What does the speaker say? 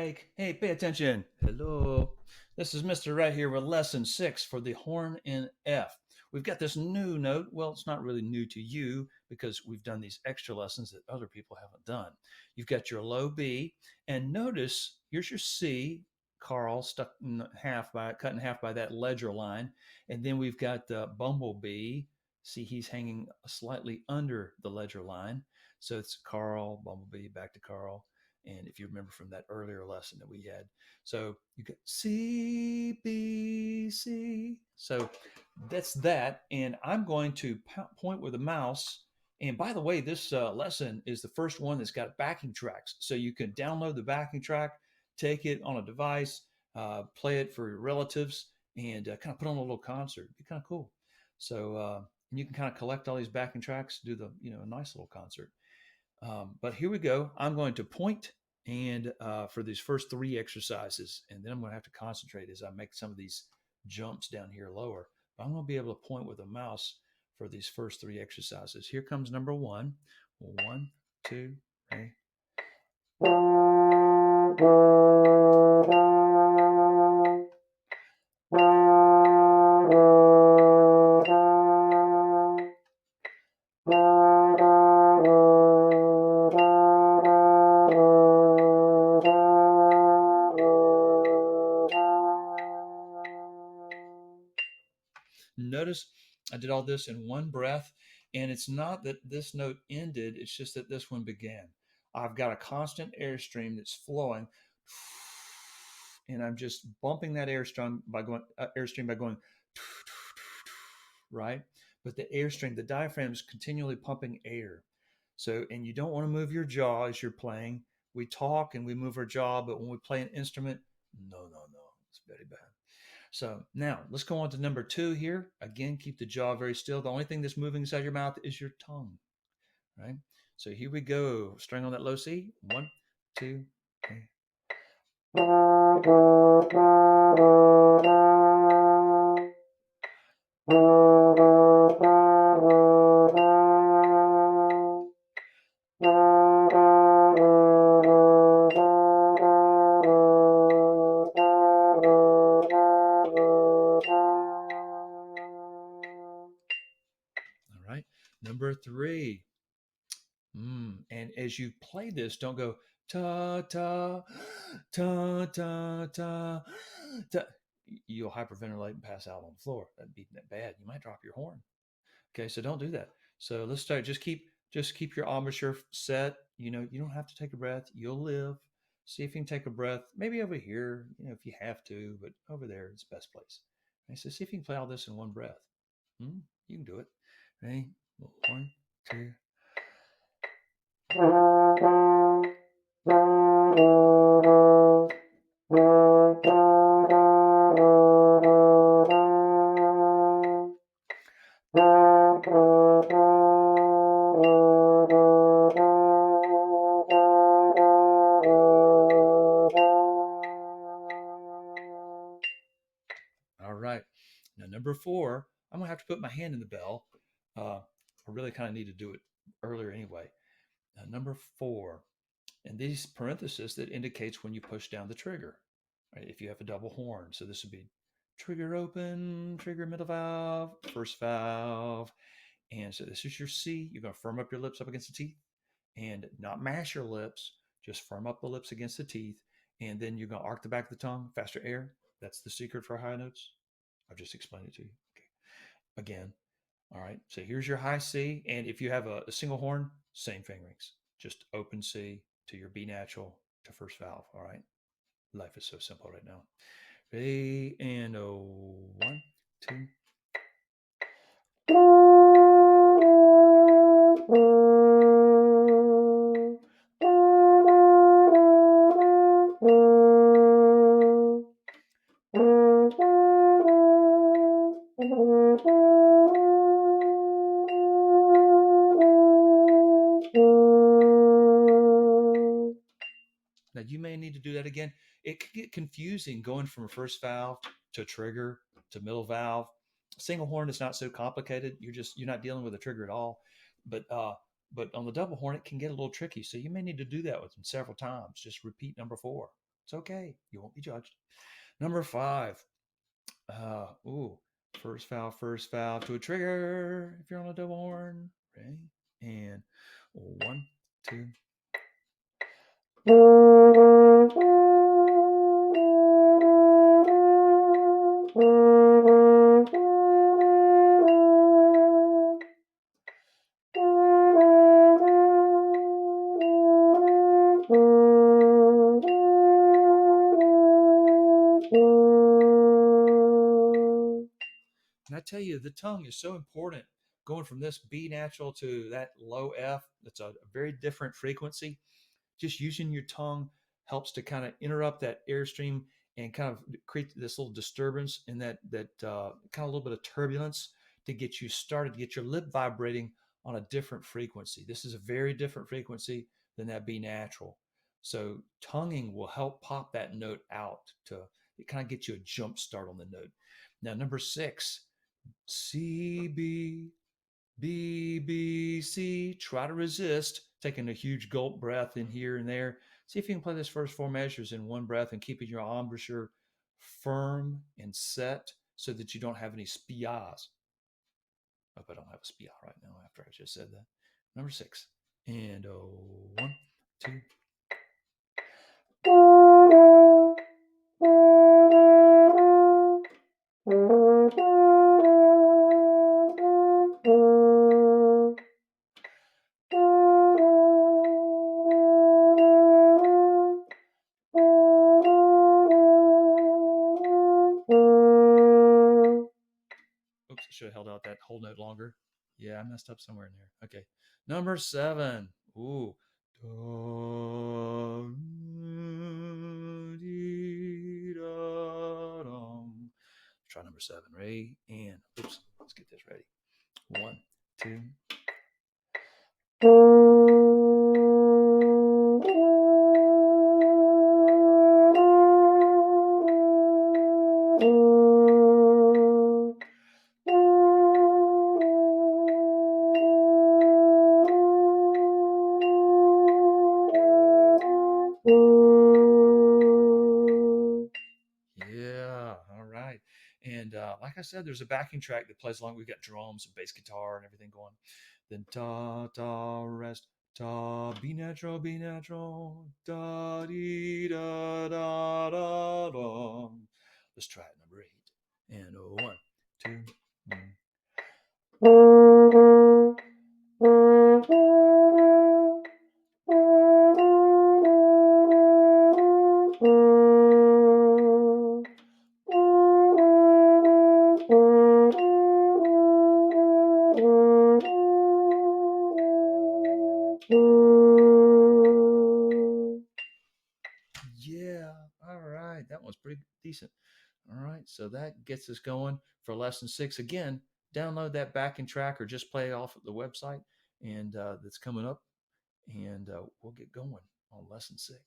break. Hey, pay attention. Hello. This is Mr. Right here with lesson 6 for the horn in F. We've got this new note. Well, it's not really new to you because we've done these extra lessons that other people haven't done. You've got your low B, and notice here's your C, Carl, stuck in half by cut in half by that ledger line. And then we've got the bumblebee. See, he's hanging slightly under the ledger line. So it's Carl, bumblebee, back to Carl. And if you remember from that earlier lesson that we had, so you get C, B, C. So that's that. And I'm going to point with a mouse. And by the way, this lesson is the first one that's got backing tracks. So you can download the backing track, take it on a device, play it for your relatives, and kind of put on a little concert. It'd be kind of cool. So and you can kind of collect all these backing tracks, do the a nice little concert. But here we go. I'm going to point and for these first three exercises, and then I'm going to have to concentrate as I make some of these jumps down here lower. But I'm going to be able to point with a mouse for these first three exercises. Here comes number one. One, two, three. Notice I did all this in one breath, and it's not that this note ended, it's just that this one began. I've got a constant airstream that's flowing, and I'm just bumping that airstream by going right. But the airstream, the diaphragm is continually pumping air. So, and you don't want to move your jaw as you're playing. We talk and we move our jaw, but when we play an instrument, no, it's very bad. So now let's go on to number two here. Again, keep the jaw very still. The only thing that's moving inside your mouth is your tongue, right? So here we go. String on that low C. One, two, three. All right. Number three. And as you play this, don't go ta ta ta ta ta ta. You'll hyperventilate and pass out on the floor. That'd be bad. You might drop your horn. Okay, so don't do that. So let's start. Just keep your embouchure set. You don't have to take a breath. You'll live. See if you can take a breath. Maybe over here, if you have to, but over there is the best place. Okay, so see if you can play all this in one breath. You can do it. Ready? One, two. All right. Now, number four, I'm going to have to put my hand in the bell. I really kind of need to do it earlier anyway. Number four, and these parentheses that indicates when you push down the trigger, right? If you have a double horn. So this would be trigger open, trigger middle valve, first valve. And so this is your C. You're going to firm up your lips up against the teeth and not mash your lips, just firm up the lips against the teeth. And then you're going to arc the back of the tongue, faster air. That's the secret for high notes. I've just explained it to you. Okay. Again. All right. So here's your high C. And if you have a single horn, same fingerings. Just open C to your B natural to first valve. All right. Life is so simple right now. Ready? And one, two. Now you may need to do that again. It can get confusing going from a first valve to trigger to middle valve. Single horn is not so complicated. You're not dealing with a trigger at all. But on the double horn, it can get a little tricky. So you may need to do that with them several times. Just repeat number four. It's okay. You won't be judged. Number 5. Ooh, first valve to a trigger if you're on a double horn. Ready? And 1, 2. And I tell you, the tongue is so important. Going from this B natural to that low F, that's a very different frequency. Just using your tongue helps to kind of interrupt that airstream and kind of create this little disturbance and that kind of a little bit of turbulence to get you started, to get your lip vibrating on a different frequency. This is a very different frequency than that B natural. So tonguing will help pop that note out to it kind of get you a jump start on the note. Now, number 6, C, B, B, B, C. Try to resist taking a huge gulp breath in here and there. See if you can play this first 4 measures in one breath and keeping your embouchure firm and set so that you don't have any spias. I hope I don't have a spia right now after I just said that. Number 6. And 1, 2. Oops, I should have held out that whole note longer. Yeah, I messed up somewhere in there. Okay. Number 7. Ooh. Da, dee, da, dum. Let's try number 7. Ready? And oops, let's get this ready. 1, 2. Yeah, all right. And like I said, there's a backing track that plays along. We've got drums and bass guitar and everything going. Then ta ta rest ta B natural da dee da da da da. Let's try it, number 8. And 1, 2. Yeah, all right. That one's pretty decent. All right, so that gets us going for lesson 6. Again, download that backing track or just play it off at the website, and that's coming up, and we'll get going on lesson 6.